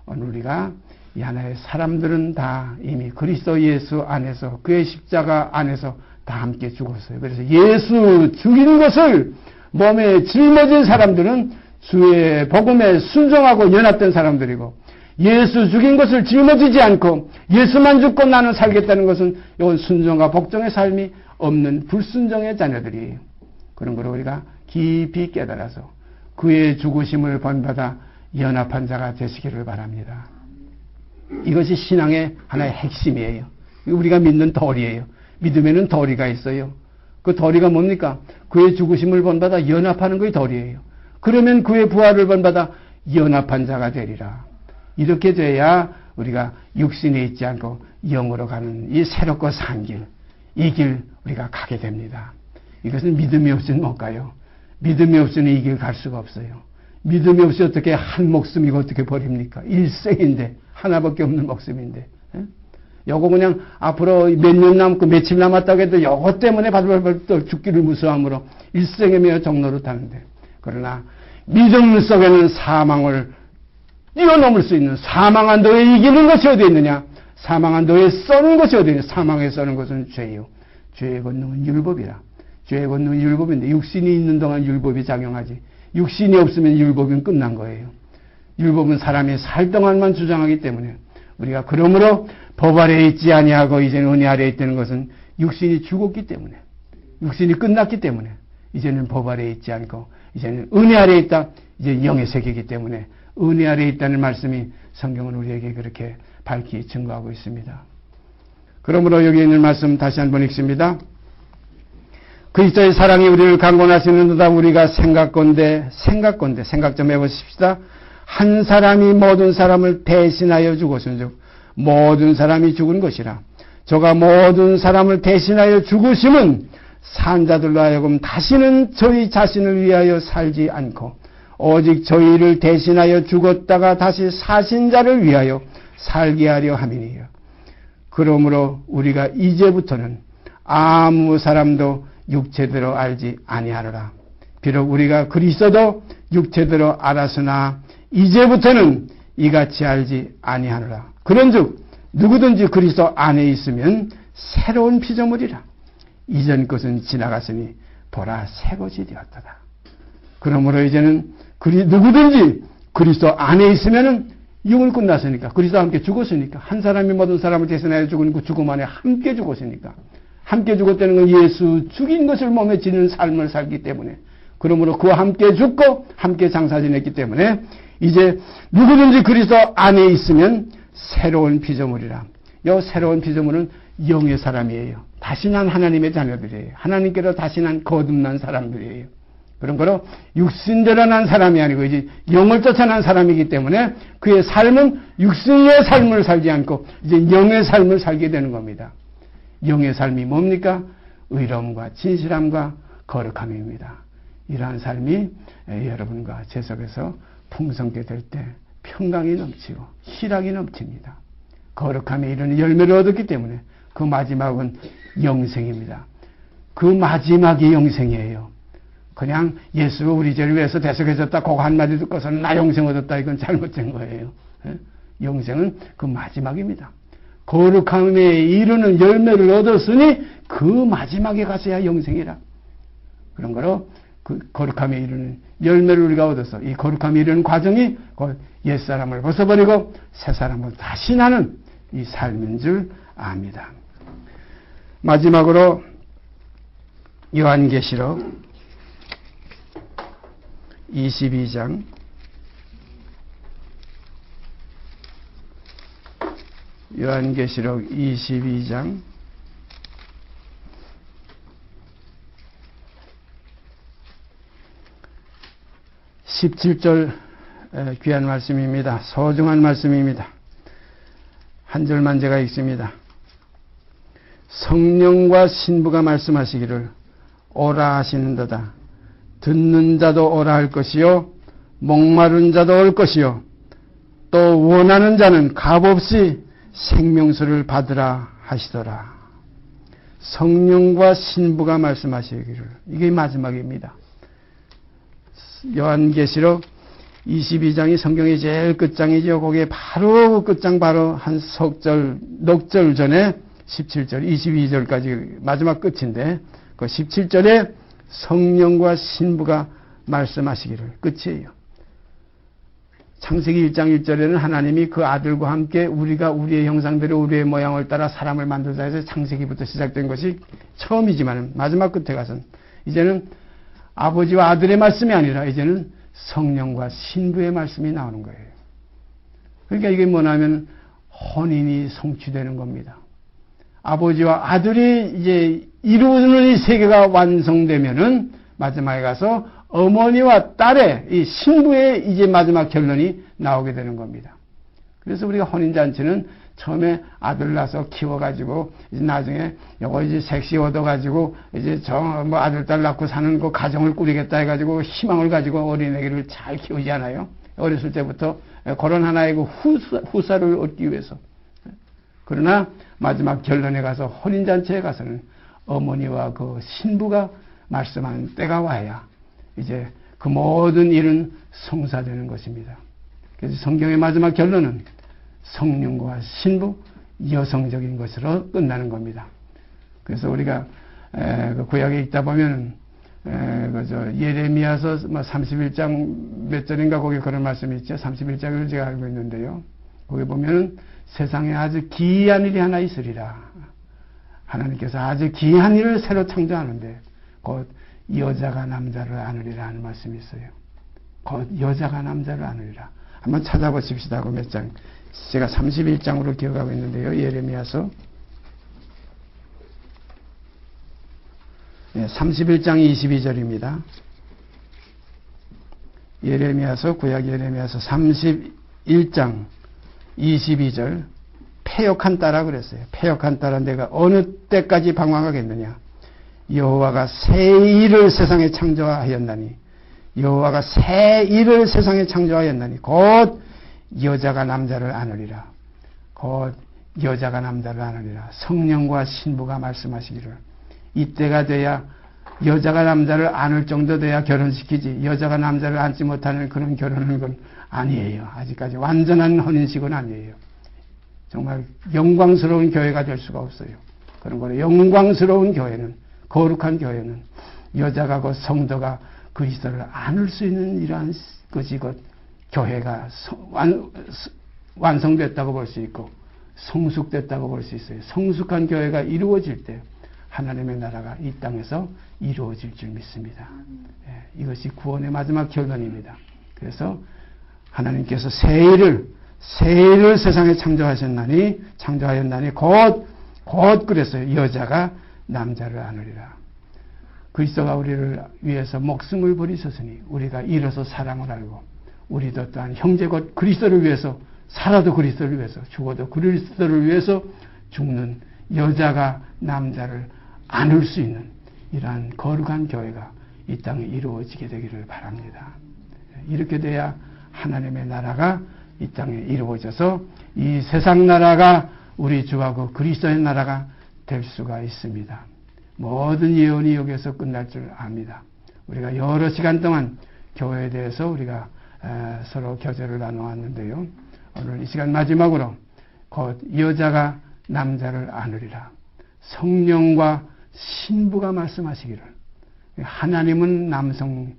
오늘 우리가 이 하나의 사람들은 다 이미 그리스도 예수 안에서 그의 십자가 안에서 다 함께 죽었어요. 그래서 예수 죽인 것을 몸에 짊어진 사람들은 주의 복음에 순종하고 연합된 사람들이고 예수 죽인 것을 짊어지지 않고 예수만 죽고 나는 살겠다는 것은 이건 순종과 복종의 삶이 없는 불순종의 자녀들이에요. 그런 걸 우리가 깊이 깨달아서 그의 죽으심을 본받아 연합한 자가 되시기를 바랍니다. 이것이 신앙의 하나의 핵심이에요. 우리가 믿는 도리예요. 믿음에는 도리가 있어요. 그 도리가 뭡니까? 그의 죽으심을 본받아 연합하는 것이 도리예요. 그러면 그의 부활을 본받아 연합한 자가 되리라. 이렇게 돼야 우리가 육신에 있지 않고 영으로 가는 이 새롭고 산 길, 이 길 우리가 가게 됩니다. 이것은 믿음이 없이는 못 가요. 믿음이 없이는 이 길 갈 수가 없어요. 믿음이 없이 어떻게 한 목숨이고 어떻게 버립니까? 일생인데 하나밖에 없는 목숨인데. 요거 그냥 앞으로 몇 년 남고 며칠 남았다고 해도 요거 때문에 바들바들 죽기를 무서워함으로 일생에 매어 종로로 타는데. 그러나 믿음 속에는 사망을 뛰어넘을 수 있는 사망한 도에 이기는 것이 어디 있느냐? 사망한 도에 써는 것이 어디 있느냐? 사망에 써는 것은 죄요. 죄의 권능은 율법이라. 죄의 권능은 율법인데 육신이 있는 동안 율법이 작용하지. 육신이 없으면 율법은 끝난 거예요. 율법은 사람이 살 동안만 주장하기 때문에 우리가 그러므로 법 아래에 있지 아니하고 이제는 은혜 아래에 있다는 것은 육신이 죽었기 때문에 육신이 끝났기 때문에 이제는 법 아래에 있지 않고 이제는 은혜 아래에 있다. 이제 영의 세계이기 때문에 은혜 아래에 있다는 말씀이 성경은 우리에게 그렇게 밝히 증거하고 있습니다. 그러므로 여기 있는 말씀 다시 한번 읽습니다. 그리스도의 사랑이 우리를 강권하시는도다. 우리가 생각 좀 해보십시다. 한 사람이 모든 사람을 대신하여 죽었은즉 모든 사람이 죽은 것이라. 저가 모든 사람을 대신하여 죽으심은 산자들로 하여금 다시는 저희 자신을 위하여 살지 않고 오직 저희를 대신하여 죽었다가 다시 사신 자를 위하여 살게 하려 함이니요. 그러므로 우리가 이제부터는 아무 사람도 육체대로 알지 아니하노라. 비록 우리가 그리스도도 육체대로 알았으나 이제부터는 이같이 알지 아니하노라. 그런즉 누구든지 그리스도 안에 있으면 새로운 피조물이라. 이전 것은 지나갔으니 보라 새 것이 되었도다. 그러므로 이제는 누구든지 그리스도 안에 있으면은 육은 끝났으니까, 그리스도와 함께 죽었으니까, 한 사람이 모든 사람을 대신하여 죽은 그 죽음 안에 함께 죽었으니까, 함께 죽었다는 건 예수 죽인 것을 몸에 지는 삶을 살기 때문에, 그러므로 그와 함께 죽고 함께 장사 지냈기 때문에 이제 누구든지 그리스도 안에 있으면 새로운 피조물이라. 이 새로운 피조물은 영의 사람이에요. 다시 난 하나님의 자녀들이에요. 하나님께로 다시 난 거듭난 사람들이에요. 그런 거로 육신대로 난 사람이 아니고 이제 영을 쫓아 난 사람이기 때문에 그의 삶은 육신의 삶을 살지 않고 이제 영의 삶을 살게 되는 겁니다. 영의 삶이 뭡니까? 의로움과 진실함과 거룩함입니다. 이러한 삶이 여러분과 제 속에서 풍성게 될 때 평강이 넘치고 희락이 넘칩니다. 거룩함에 이르는 열매를 얻었기 때문에 그 마지막은 영생입니다. 그 마지막이 영생이에요. 그냥 예수가 우리 죄를 위해서 대속해졌다 그거 한마디 듣고서는 나 영생 얻었다 이건 잘못된 거예요. 영생은 그 마지막입니다. 거룩함에 이르는 열매를 얻었으니 그 마지막에 가서야 영생이라. 그런 거로 그 거룩함에 이르는 열매를 우리가 얻어서 이 거룩함에 이르는 과정이 옛사람을 벗어버리고 새사람을 다시 나는 이 삶인 줄 압니다. 마지막으로 요한계시록 22장 요한계시록 22장 17절 귀한 말씀입니다. 소중한 말씀입니다. 한 절만 제가 읽습니다. 성령과 신부가 말씀하시기를 오라 하시는도다. 듣는 자도 오라 할 것이요 목마른 자도 올 것이요 또 원하는 자는 값없이 생명수를 받으라 하시더라. 성령과 신부가 말씀하시기를 이게 마지막입니다. 요한계시록 22장이 성경의 제일 끝장이죠. 거기에 바로 끝장 바로 한 석절 넉절 전에 17절 22절까지 마지막 끝인데 그 17절에 성령과 신부가 말씀하시기를 끝이에요. 창세기 1장 1절에는 하나님이 그 아들과 함께 우리가 우리의 형상대로 우리의 모양을 따라 사람을 만들자 해서 창세기부터 시작된 것이 처음이지만 마지막 끝에 가서는 이제는 아버지와 아들의 말씀이 아니라 이제는 성령과 신부의 말씀이 나오는 거예요. 그러니까 이게 뭐냐면 혼인이 성취되는 겁니다. 아버지와 아들이 이제 이루는 이 세계가 완성되면은 마지막에 가서 어머니와 딸의 이 신부의 이제 마지막 결론이 나오게 되는 겁니다. 그래서 우리가 혼인잔치는 처음에 아들 낳아서 키워가지고 이제 나중에 요거 이제 색시 얻어가지고 이제 뭐 아들 딸 낳고 사는 그 가정을 꾸리겠다 해가지고 희망을 가지고 어린애기를 잘 키우지 않아요. 어렸을 때부터 그런 하나의 그 후사를 얻기 위해서. 그러나 마지막 결론에 가서 혼인잔치에 가서는 어머니와 그 신부가 말씀하는 때가 와야 이제 그 모든 일은 성사되는 것입니다. 그래서 성경의 마지막 결론은 성령과 신부, 여성적인 것으로 끝나는 겁니다. 그래서 우리가 그 구약에 읽다 보면 예레미야서 31장 몇 절인가 거기 그런 말씀이 있죠. 31장을 제가 알고 있는데요. 거기 보면은 세상에 아주 기이한 일이 하나 있으리라. 하나님께서 아주 기이한 일을 새로 창조하는데 곧 여자가 남자를 안으리라 하는 말씀이 있어요. 곧 여자가 남자를 안으리라. 한번 찾아보십시다. 그 몇 장. 제가 31장으로 기억하고 있는데요. 예레미야서 31장 22절입니다. 예레미야서, 구약 예레미야서 31장 22절. 패역한 딸아 그랬어요. 패역한 딸아 내가 어느 때까지 방황하겠느냐. 여호와가 새 일을 세상에 창조하였나니 여호와가 새 일을 세상에 창조하였나니 곧 여자가 남자를 안으리라. 곧 여자가 남자를 안으리라. 성령과 신부가 말씀하시기를 이때가 돼야 여자가 남자를 안을 정도 돼야 결혼시키지 여자가 남자를 안지 못하는 그런 결혼은 건 아니에요. 아직까지 완전한 혼인식은 아니에요. 정말 영광스러운 교회가 될 수가 없어요. 그런 거는 영광스러운 교회는 거룩한 교회는 여자가 그 성도가 그리스도를 안을 수 있는 이러한 것이 그 교회가 완성됐다고 볼 수 있고 성숙됐다고 볼 수 있어요. 성숙한 교회가 이루어질 때 하나님의 나라가 이 땅에서 이루어질 줄 믿습니다. 이것이 구원의 마지막 결론입니다. 그래서 하나님께서 새 일을 세상에 창조하였나니 곧 그랬어요. 여자가 남자를 안으리라. 그리스도가 우리를 위해서 목숨을 버리셨으니 우리가 일어서 사랑을 알고 우리도 또한 형제 곧 그리스도를 위해서 살아도 그리스도를 위해서 죽어도 그리스도를 위해서 죽는 여자가 남자를 안을 수 있는 이러한 거룩한 교회가 이 땅에 이루어지게 되기를 바랍니다. 이렇게 돼야 하나님의 나라가 이 땅에 이루어져서 이 세상 나라가 우리 주하고 그리스도의 나라가 될 수가 있습니다. 모든 예언이 여기에서 끝날 줄 압니다. 우리가 여러 시간 동안 교회에 대해서 우리가 서로 교제를 나누었는데요. 오늘 이 시간 마지막으로 곧 여자가 남자를 안으리라. 성령과 신부가 말씀하시기를 하나님은 남성,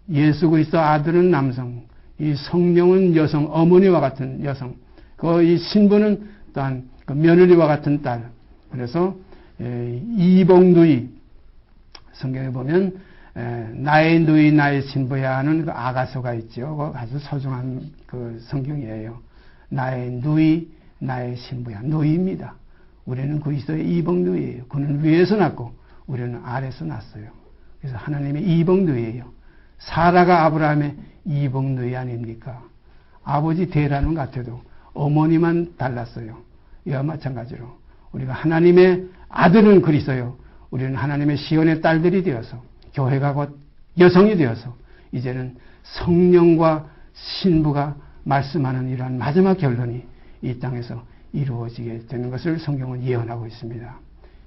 예수 그리스도 아들은 남성, 이 성령은 여성, 어머니와 같은 여성, 이 신부는 또한 그 며느리와 같은 딸. 그래서 이복누이 성경에 보면 나의 누이 나의 신부야 하는 그 아가서가 있죠. 아주 소중한 그 성경이에요. 나의 누이 나의 신부야. 누이입니다. 우리는 그리스도의 이복누이예요. 그는 위에서 났고 우리는 아래에서 났어요. 그래서 하나님의 이복누이예요. 사라가 아브라함의 이복누이 아닙니까? 아버지 대라는 같아도 어머니만 달랐어요. 이와 마찬가지로 우리가 하나님의 아들은 그리스도요. 우리는 하나님의 시온의 딸들이 되어서 교회가 곧 여성이 되어서 이제는 성령과 신부가 말씀하는 이러한 마지막 결론이 이 땅에서 이루어지게 되는 것을 성경은 예언하고 있습니다.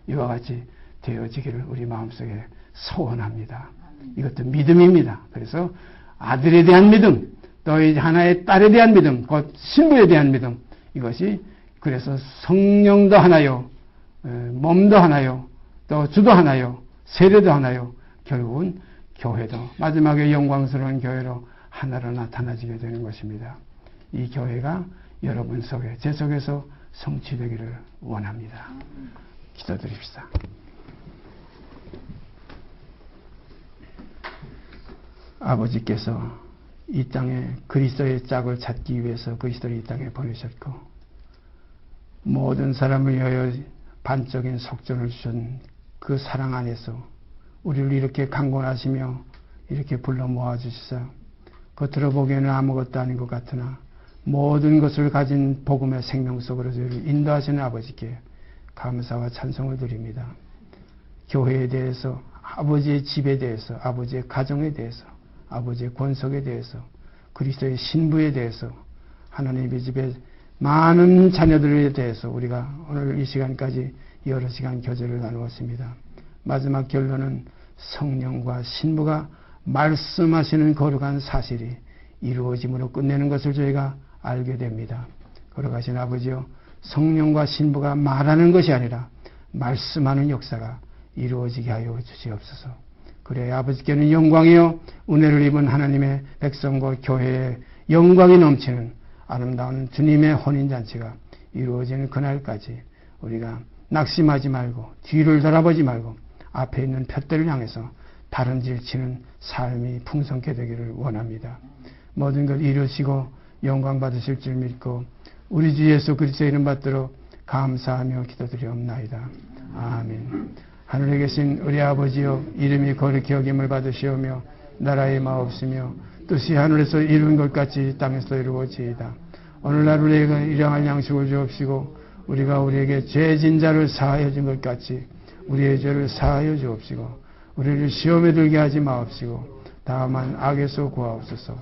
이와 같이 되어지기를 우리 마음속에 소원합니다. 이것도 믿음입니다. 그래서 아들에 대한 믿음, 또 하나의 딸에 대한 믿음, 곧 신부에 대한 믿음, 이것이 그래서 성령도 하나요, 몸도 하나요, 또 주도 하나요, 세례도 하나요, 결국은 교회도 마지막에 영광스러운 교회로 하나로 나타나지게 되는 것입니다. 이 교회가 여러분 속에, 제 속에서 성취되기를 원합니다. 기도드립시다. 아버지께서 이 땅에 그리스도의 짝을 찾기 위해서 그리스도를 이 땅에 보내셨고 모든 사람을 위하여 반적인 속전을 주신 그 사랑 안에서 우리를 이렇게 강권하시며 이렇게 불러 모아주시사 겉으로 보기에는 아무것도 아닌 것 같으나 모든 것을 가진 복음의 생명 속으로 저희를 인도하시는 아버지께 감사와 찬송을 드립니다. 교회에 대해서, 아버지의 집에 대해서, 아버지의 가정에 대해서, 아버지의 권속에 대해서, 그리스도의 신부에 대해서, 하나님의 집에 많은 자녀들에 대해서 우리가 오늘 이 시간까지 여러 시간 교제를 나누었습니다. 마지막 결론은 성령과 신부가 말씀하시는 거룩한 사실이 이루어짐으로 끝내는 것을 저희가 알게 됩니다. 거룩하신 아버지여, 성령과 신부가 말하는 것이 아니라 말씀하는 역사가 이루어지게 하여 주시옵소서. 그래야 아버지께는 영광이요 은혜를 입은 하나님의 백성과 교회의 영광이 넘치는 아름다운 주님의 혼인잔치가 이루어지는 그날까지 우리가 낙심하지 말고 뒤를 돌아보지 말고 앞에 있는 푯대를 향해서 다른 질치는 삶이 풍성케 되기를 원합니다. 모든 걸 이루시고 영광 받으실 줄 믿고 우리 주 예수 그리스도의 이름 받들어 감사하며 기도드리옵나이다. 아멘. 하늘에 계신 우리 아버지여, 이름이 거룩히 여김을 받으시오며 나라의 마옵시며 뜻이 하늘에서 이룬 것 같이 땅에서 이루어지이다. 오늘날 우리에게 일용할 양식을 주옵시고 우리가 우리에게 죄진 자를 사하여 준 것 같이 우리의 죄를 사하여 주옵시고 우리를 시험에 들게 하지 마옵시고 다만 악에서 구하옵소서.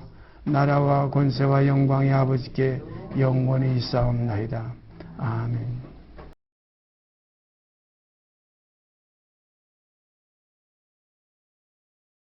나라와 권세와 영광이 아버지께 영원히 있사옵나이다. 아멘.